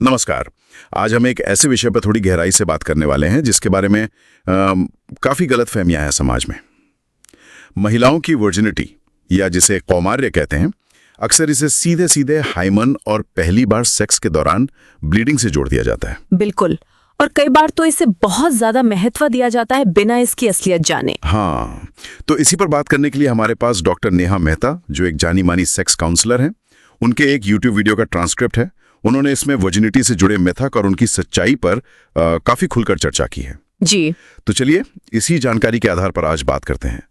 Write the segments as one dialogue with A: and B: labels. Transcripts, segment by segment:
A: नमस्कार। आज हम एक ऐसे विषय पर थोड़ी गहराई से बात करने वाले हैं जिसके बारे में काफ़ी गलतफहमियां हैं समाज में। महिलाओं की वर्जिनिटी या जिसे कौमार्य कहते हैं, अक्सर इसे सीधे सीधे हाइमन और पहली बार सेक्स के दौरान ब्लीडिंग से जोड़ दिया जाता है।
B: बिल्कुल, और कई बार तो इसे बहुत ज्यादा महत्व दिया जाता है बिना इसकी असलियत जाने।
A: हाँ, तो इसी पर बात करने के लिए हमारे पास डॉक्टर नेहा मेहता, जो एक जानी मानी सेक्स काउंसलर हैं। उनके एक यूट्यूब वीडियो का ट्रांसक्रिप्ट है। उन्होंने इसमें वर्जिनिटी से जुड़े मिथक और उनकी सच्चाई पर काफी खुलकर चर्चा की है।
B: जी,
A: तो चलिए इसी जानकारी के आधार पर आज बात करते हैं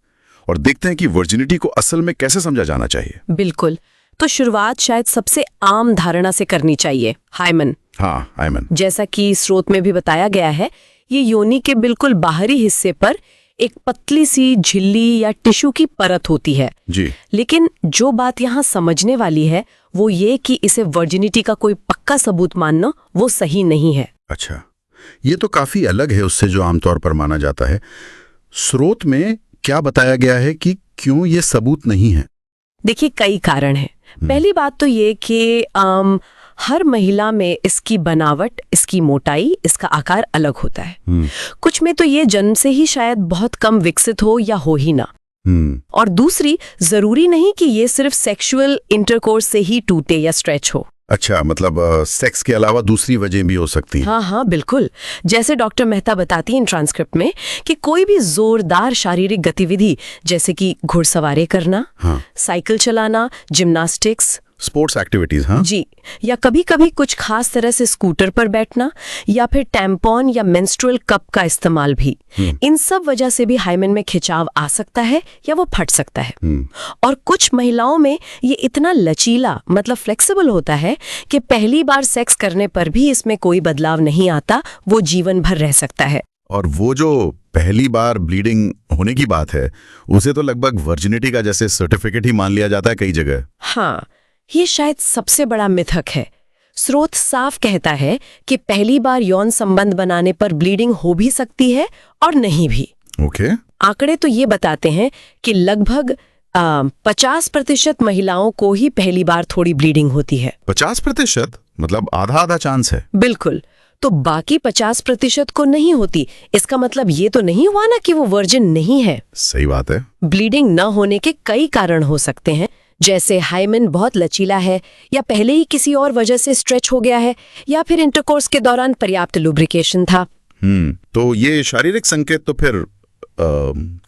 A: और देखते हैं कि वर्जिनिटी को असल में कैसे समझा जाना चाहिए।
B: बिल्कुल। तो शुरुआत शायद सबसे आम धारणा से करनी चाहिए, हाइमन।
A: हाँ, हाइमन।
B: जैसा कि स्रोत में भी बताया गया है, ये योनि के बिल्कुल बाहरी हिस्से पर एक पतली सी झिल्ली या टिश्यू की परत होती है।
A: जी।
B: लेकिन जो बात यहाँ समझने वाली है वो ये कि इसे वर्जिनिटी का कोई पक्का सबूत मानना वो सही नहीं है।
A: अच्छा, ये तो काफी अलग है उससे जो आमतौर पर माना जाता है। स्रोत में क्या बताया गया है कि क्यों ये सबूत नहीं है?
B: देखिए, कई कारण हैं। पहली बात तो ये कि हर महिला में इसकी बनावट, इसकी मोटाई, इसका आकार अलग होता है। कुछ में तो ये जन्म से ही शायद बहुत कम विकसित हो या हो ही ना। और दूसरी, जरूरी नहीं कि ये सिर्फ सेक्सुअल इंटरकोर्स से ही टूटे या स्ट्रेच हो।
A: अच्छा, मतलब सेक्स के अलावा दूसरी वजह भी हो सकती है।
B: हाँ, बिल्कुल। जैसे डॉक्टर मेहता बताती हैं ट्रांसक्रिप्ट में कि कोई भी जोरदार शारीरिक गतिविधि जैसे कि घुड़सवारी करना, साइकिल चलाना, जिम्नास्टिक्स,
A: स्पोर्ट्स एक्टिविटीज, हाँ
B: जी, या कभी कभी कुछ खास तरह से स्कूटर पर बैठना या फिर टैम्पॉन या मेंस्ट्रुअल कप का इस्तेमाल भी, इन सब वजह से भी हाइमन में खिंचाव आ सकता है या वो फट सकता है। और कुछ महिलाओं में ये इतना लचीला, मतलब फ्लेक्सिबल होता है कि पहली बार सेक्स करने पर भी इसमें कोई बदलाव नहीं आता, वो जीवन भर रह सकता है।
A: और वो जो पहली बार ब्लीडिंग होने की बात है, उसे तो लगभग वर्जिनिटी का जैसे सर्टिफिकेट ही मान लिया जाता है कई जगह।
B: हाँ, ये शायद सबसे बड़ा मिथक है। स्रोत साफ कहता है कि पहली बार यौन संबंध बनाने पर ब्लीडिंग हो भी सकती है और नहीं भी।
A: ओके।
B: आंकड़े तो ये बताते हैं कि लगभग 50% महिलाओं को ही पहली बार थोड़ी ब्लीडिंग होती है।
A: 50%? मतलब आधा चांस है।
B: बिल्कुल। तो बाकी 50% को नहीं होती। इसका मतलब ये तो नहीं हुआ ना कि वो वर्जिन नहीं है।
A: सही बात है।
B: ब्लीडिंग न होने के कई कारण हो सकते हैं, जैसे हाइमन बहुत लचीला है, या पहले ही किसी और वजह से स्ट्रेच हो गया है, या फिर इंटरकोर्स के दौरान पर्याप्त लुब्रिकेशन था।
A: तो ये शारीरिक संकेत तो फिर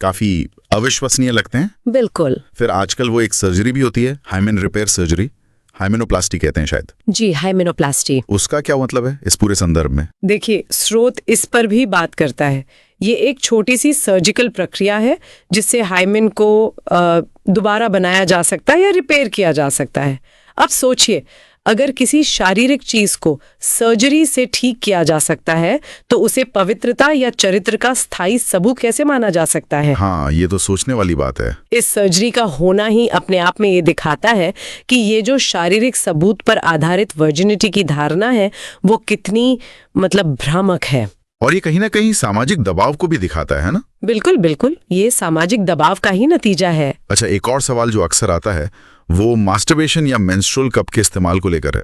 A: काफी अविश्वसनीय लगते हैं।
B: बिल्कुल।
A: फिर आजकल वो एक सर्जरी भी होती है, हाइमन रिपेयर सर्जरी, हाइमेनोप्लास्टी कहते हैं शायद।
B: जी, हाइमेनोप्लास्टी।
A: उसका क्या मतलब है इस पूरे संदर्भ में?
B: देखिए, स्रोत इस पर भी बात करता है। ये एक छोटी सी सर्जिकल प्रक्रिया है जिससे हाइमेन को दोबारा बनाया जा सकता है या रिपेयर किया जा सकता है। अब सोचिए, अगर किसी शारीरिक चीज को सर्जरी से ठीक किया जा सकता है तो उसे पवित्रता या चरित्र का स्थायी सबूत कैसे माना जा सकता है?
A: हाँ, ये तो सोचने वाली बात है।
B: इस सर्जरी का होना ही अपने आप में ये दिखाता है कि ये जो शारीरिक सबूत पर आधारित वर्जिनिटी की धारणा है वो कितनी भ्रामक है।
A: और ये कहीं ना कहीं सामाजिक दबाव को भी दिखाता है ना?
B: बिल्कुल बिल्कुल, ये सामाजिक दबाव का ही नतीजा है।
A: अच्छा, एक और सवाल जो अक्सर आता है वो मास्टरबेशन या मेंस्ट्रुअल कप के इस्तेमाल को लेकर है।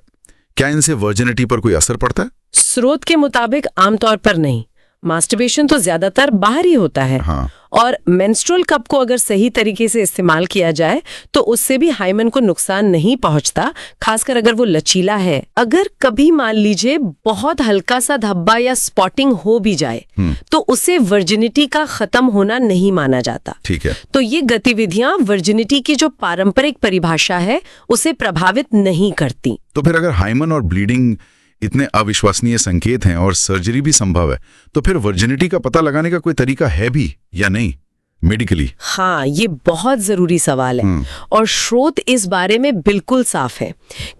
A: क्या इनसे वर्जिनिटी पर कोई असर पड़ता है?
B: स्रोत के मुताबिक आमतौर पर नहीं। मास्टरबेशन तो ज्यादातर बाहर ही होता है।
A: हाँ।
B: और मेंस्ट्रुअल कप को अगर सही तरीके से इस्तेमाल किया जाए तो उससे भी हाइमन को नुकसान नहीं पहुंचता, खासकर अगर वो लचीला है। अगर कभी मान लीजिए बहुत हल्का सा धब्बा या स्पॉटिंग हो भी जाए तो उसे वर्जिनिटी का खत्म होना नहीं माना जाता।
A: ठीक है।
B: तो ये गतिविधियां वर्जिनिटी की जो पारंपरिक परिभाषा है उसे प्रभावित नहीं करती।
A: तो फिर अगर हाइमन और ब्लीडिंग इतने अविश्वसनीय संकेत हैं और सर्जरी भी संभव है, तो फिर वर्जिनिटी का पता लगाने का कोई तरीका है भी या नहीं मेडिकली?
B: हाँ, ये बहुत जरूरी सवाल है। और स्रोत इस बारे में बिल्कुल साफ है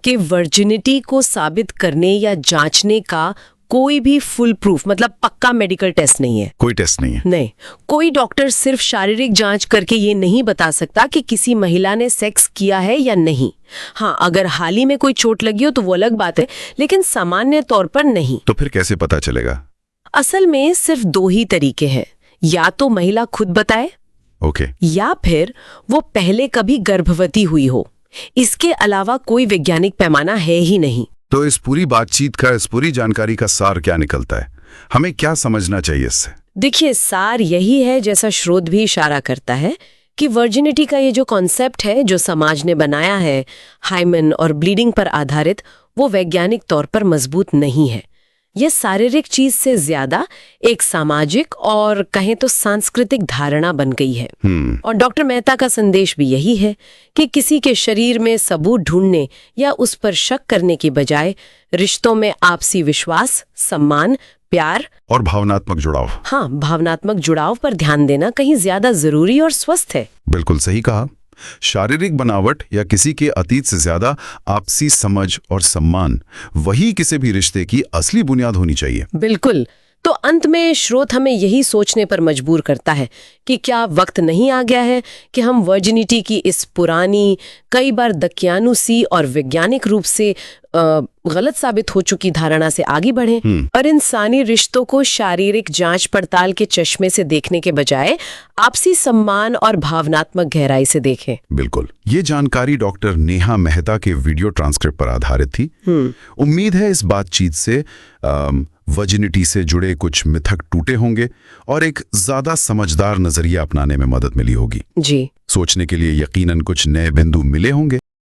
B: कि वर्जिनिटी को साबित करने या जांचने का कोई भी फुल प्रूफ, पक्का मेडिकल टेस्ट नहीं है।
A: कोई टेस्ट नहीं है?
B: नहीं, कोई डॉक्टर सिर्फ शारीरिक जांच करके ये नहीं बता सकता कि किसी महिला ने सेक्स किया है या नहीं। हाँ, अगर हाल ही में कोई चोट लगी हो तो वो अलग बात है, लेकिन सामान्य तौर पर नहीं।
A: तो फिर कैसे पता चलेगा?
B: असल में सिर्फ 2 ही तरीके हैं, या तो महिला खुद बताए,
A: ओके,
B: या फिर वो पहले कभी गर्भवती हुई हो। इसके अलावा कोई वैज्ञानिक पैमाना है ही नहीं।
A: तो इस पूरी बातचीत का, इस पूरी जानकारी का सार क्या निकलता है? हमें क्या समझना चाहिए इससे?
B: देखिए, सार यही है, जैसा शोध भी इशारा करता है, कि वर्जिनिटी का ये जो कॉन्सेप्ट है जो समाज ने बनाया है हाइमन और ब्लीडिंग पर आधारित, वो वैज्ञानिक तौर पर मजबूत नहीं है। ये शारीरिक चीज से ज्यादा एक सामाजिक और कहें तो सांस्कृतिक धारणा बन गई है। और डॉक्टर मेहता का संदेश भी यही है कि किसी के शरीर में सबूत ढूंढने या उस पर शक करने की बजाय रिश्तों में आपसी विश्वास, सम्मान, प्यार
A: और भावनात्मक जुड़ाव,
B: भावनात्मक जुड़ाव पर ध्यान देना कहीं ज्यादा जरूरी और स्वस्थ है।
A: बिल्कुल सही कहा। शारीरिक बनावट या किसी के अतीत से ज्यादा आपसी समझ और सम्मान, वही किसी भी रिश्ते की असली बुनियाद होनी चाहिए।
B: बिल्कुल। तो अंत में स्रोत हमें यही सोचने पर मजबूर करता है कि क्या वक्त नहीं आ गया है कि हम वर्जिनिटी की इस पुरानी, कई बार दकियानुसी और वैज्ञानिक रूप से गलत साबित हो चुकी धारणा से आगे बढ़ें और इंसानी रिश्तों को शारीरिक जांच पड़ताल के चश्मे से देखने के बजाय आपसी सम्मान और भावनात्मक गहराई से देखें।
A: बिल्कुल। ये जानकारी डॉक्टर नेहा मेहता के वीडियो ट्रांसक्रिप्ट पर आधारित थी। उम्मीद है इस बातचीत से वर्जिनिटी से जुड़े कुछ मिथक टूटे होंगे और एक ज्यादा समझदार नजरिया अपनाने में मदद मिली होगी।
B: जी।
A: सोचने के लिए यकीनन कुछ नए बिंदु मिले होंगे।